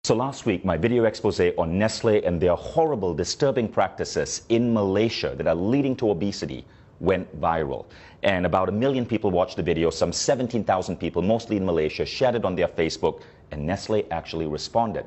So last week, my video expose on Nestle and their horrible, disturbing practices in Malaysia that are leading to obesity went viral. And about 1 million people watched the video. Some 17,000 people, mostly in Malaysia, shared it on their Facebook, and Nestle actually responded.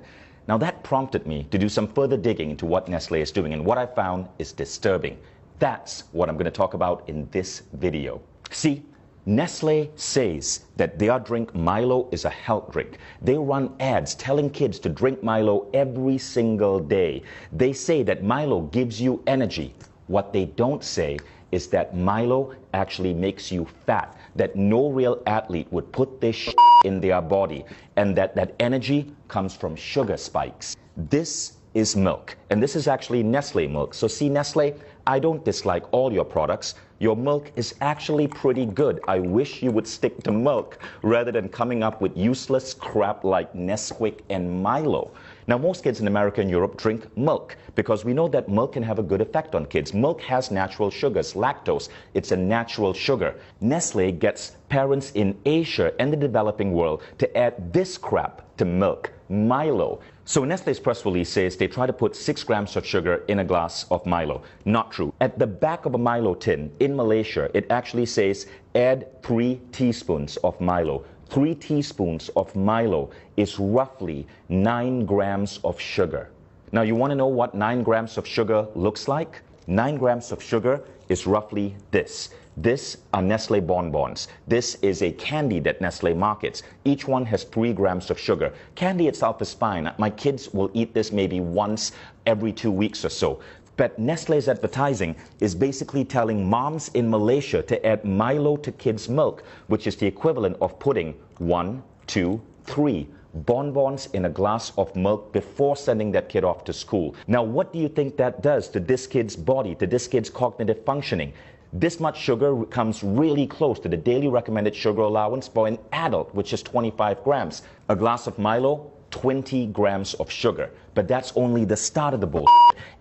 Now that prompted me to do some further digging into what Nestle is doing, and what I found is disturbing. That's what I'm going to talk about in this video. See, Nestle says that their drink Milo is a health drink. They run ads telling kids to drink Milo every single day. They say that Milo gives you energy. What they don't say is that Milo actually makes you fat, that no real athlete would put this in their body, and that energy comes from sugar spikes. This is milk, and this is actually Nestle milk. So see, Nestle, I don't dislike all your products. Your milk is actually pretty good. I wish you would stick to milk rather than coming up with useless crap like Nesquik and Milo. Now, most kids in America and Europe drink milk because we know that milk can have a good effect on kids. Milk has natural sugars, lactose. It's a natural sugar. Nestle gets parents in Asia and the developing world to add this crap to milk, Milo. So Nestle's press release says they try to put 6 grams of sugar in a glass of Milo. Not true. At the back of a Milo tin in Malaysia, it actually says add 3 teaspoons of Milo. 3 teaspoons of Milo is roughly 9 grams of sugar. Now you want to know what 9 grams of sugar looks like? 9 grams of sugar is roughly this. This are Nestle bonbons. This is a candy that Nestle markets. Each one has 3 grams of sugar. Candy itself is fine. My kids will eat this maybe once every 2 weeks or so. But Nestle's advertising is basically telling moms in Malaysia to add Milo to kids' milk, which is the equivalent of putting 1, 2, 3 bonbons in a glass of milk before sending that kid off to school. Now, what do you think that does to this kid's body, to this kid's cognitive functioning? This much sugar comes really close to the daily recommended sugar allowance for an adult, which is 25 grams. A glass of Milo, 20 grams of sugar. But that's only the start of the bullshit.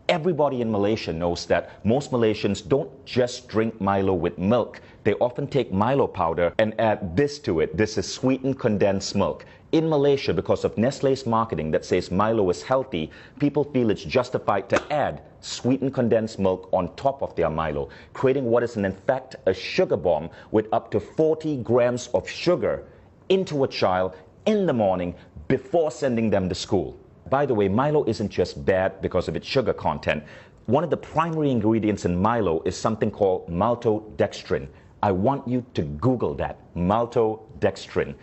Everybody in Malaysia knows that most Malaysians don't just drink Milo with milk. They often take Milo powder and add this to it. This is sweetened condensed milk. In Malaysia, because of Nestle's marketing that says Milo is healthy, people feel it's justified to add sweetened condensed milk on top of their Milo, creating what is in fact a sugar bomb with up to 40 grams of sugar into a child in the morning before sending them to school. By the way, Milo isn't just bad because of its sugar content. One of the primary ingredients in Milo is something called maltodextrin. I want you to Google that, maltodextrin.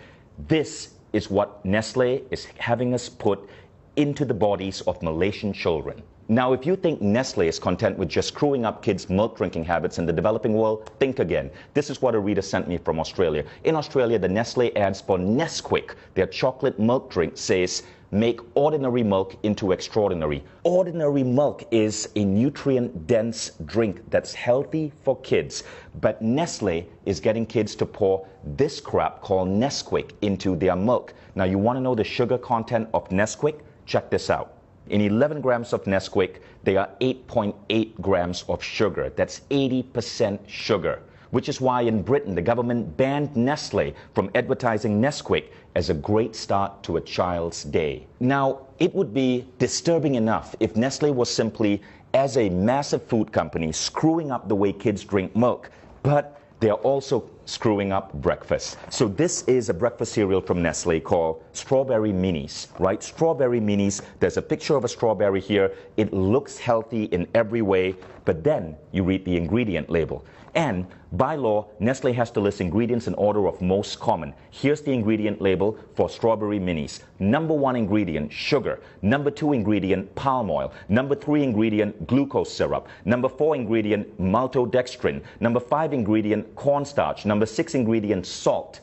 This is what Nestle is having us put into the bodies of Malaysian children. Now, if you think Nestle is content with just screwing up kids' milk drinking habits in the developing world, think again. This is what a reader sent me from Australia. In Australia, the Nestle ads for Nesquik, their chocolate milk drink, says, make ordinary milk into extraordinary. Ordinary milk is a nutrient-dense drink that's healthy for kids. But Nestle is getting kids to pour this crap called Nesquik into their milk. Now, you want to know the sugar content of Nesquik? Check this out. In 11 grams of Nesquik, there are 8.8 grams of sugar. That's 80% sugar, which is why in Britain, the government banned Nestle from advertising Nesquik as a great start to a child's day. Now, it would be disturbing enough if Nestle was simply, as a massive food company, screwing up the way kids drink milk, but they're also screwing up breakfast. So this is a breakfast cereal from Nestle called Strawberry Minis, right? Strawberry Minis, there's a picture of a strawberry here. It looks healthy in every way, but then you read the ingredient label. And by law, Nestle has to list ingredients in order of most common. Here's the ingredient label for Strawberry Minis. Number 1 ingredient, sugar. Number 2 ingredient, palm oil. Number 3 ingredient, glucose syrup. Number 4 ingredient, maltodextrin. Number 5 ingredient, cornstarch. Number 6 ingredient, salt.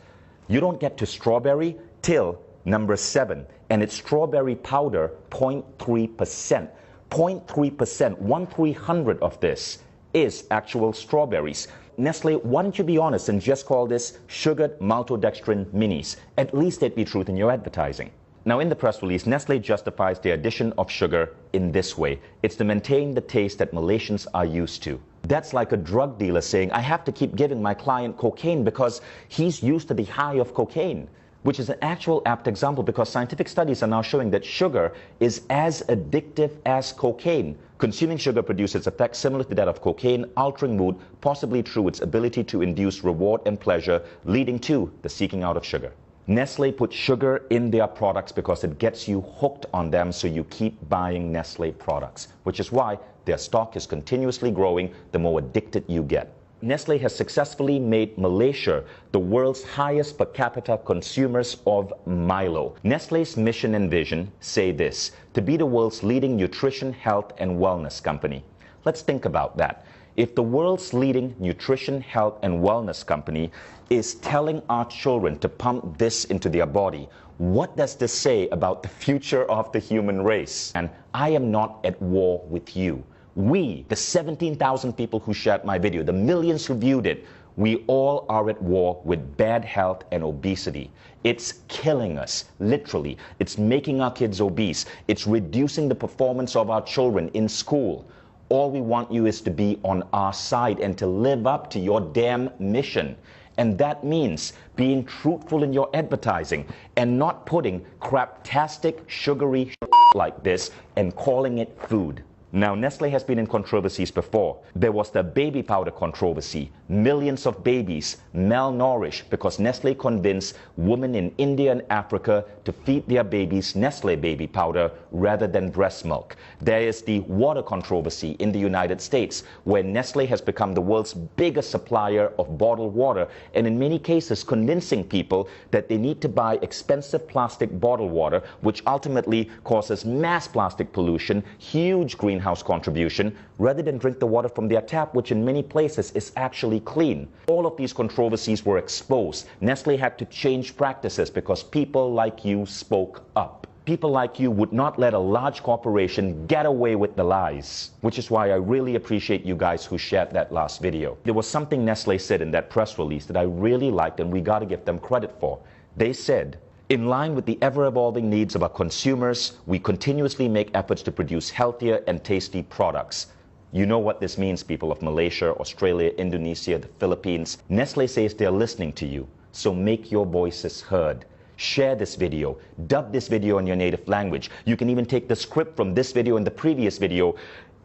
You don't get to strawberry till number 7, and it's strawberry powder, 0.3%. 0.3%, 1/300 of this is actual strawberries. Nestle, why don't you be honest and just call this sugared maltodextrin minis? At least there'd be truth in your advertising. Now, in the press release, Nestle justifies the addition of sugar in this way. It's to maintain the taste that Malaysians are used to. That's like a drug dealer saying, I have to keep giving my client cocaine because he's used to the high of cocaine. which is an actual apt example because scientific studies are now showing that sugar is as addictive as cocaine. Consuming sugar produces effects similar to that of cocaine, altering mood, possibly through its ability to induce reward and pleasure, leading to the seeking out of sugar. Nestle puts sugar in their products because it gets you hooked on them, so you keep buying Nestle products, which is why their stock is continuously growing the more addicted you get. Nestle has successfully made Malaysia the world's highest per capita consumers of Milo. Nestle's mission and vision say this: to be the world's leading nutrition, health, and wellness company. Let's think about that. If the world's leading nutrition, health, and wellness company is telling our children to pump this into their body, what does this say about the future of the human race? And I am not at war with you. We, the 17,000 people who shared my video, the millions who viewed it, we all are at war with bad health and obesity. It's killing us, literally. It's making our kids obese. It's reducing the performance of our children in school. All we want you is to be on our side and to live up to your damn mission. And that means being truthful in your advertising and not putting craptastic, sugary shit like this and calling it food. Now, Nestle has been in controversies before. There was the baby powder controversy. Millions of babies malnourished because Nestle convinced women in India and Africa to feed their babies Nestle baby powder rather than breast milk. There is the water controversy in the United States, where Nestle has become the world's biggest supplier of bottled water, and in many cases convincing people that they need to buy expensive plastic bottled water, which ultimately causes mass plastic pollution, huge greenhouse contribution, rather than drink the water from their tap, which in many places is actually clean. All of these controversies were exposed. Nestle had to change practices because people like you spoke up. People like you would not let a large corporation get away with the lies, which is why I really appreciate you guys who shared that last video. There was something Nestle said in that press release that I really liked, and we got to give them credit for. They said, "In line with the ever-evolving needs of our consumers, we continuously make efforts to produce healthier and tasty products." You know what this means, people of Malaysia, Australia, Indonesia, the Philippines. Nestle says they're listening to you, so make your voices heard. Share this video, dub this video in your native language. You can even take the script from this video and the previous video,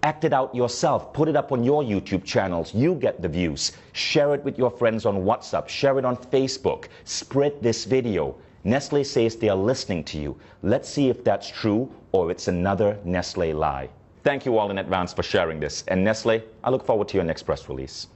act it out yourself, put it up on your YouTube channels. You get the views. Share it with your friends on WhatsApp, share it on Facebook, spread this video. Nestle says they are listening to you. Let's see if that's true or it's another Nestle lie. Thank you all in advance for sharing this. And Nestle, I look forward to your next press release.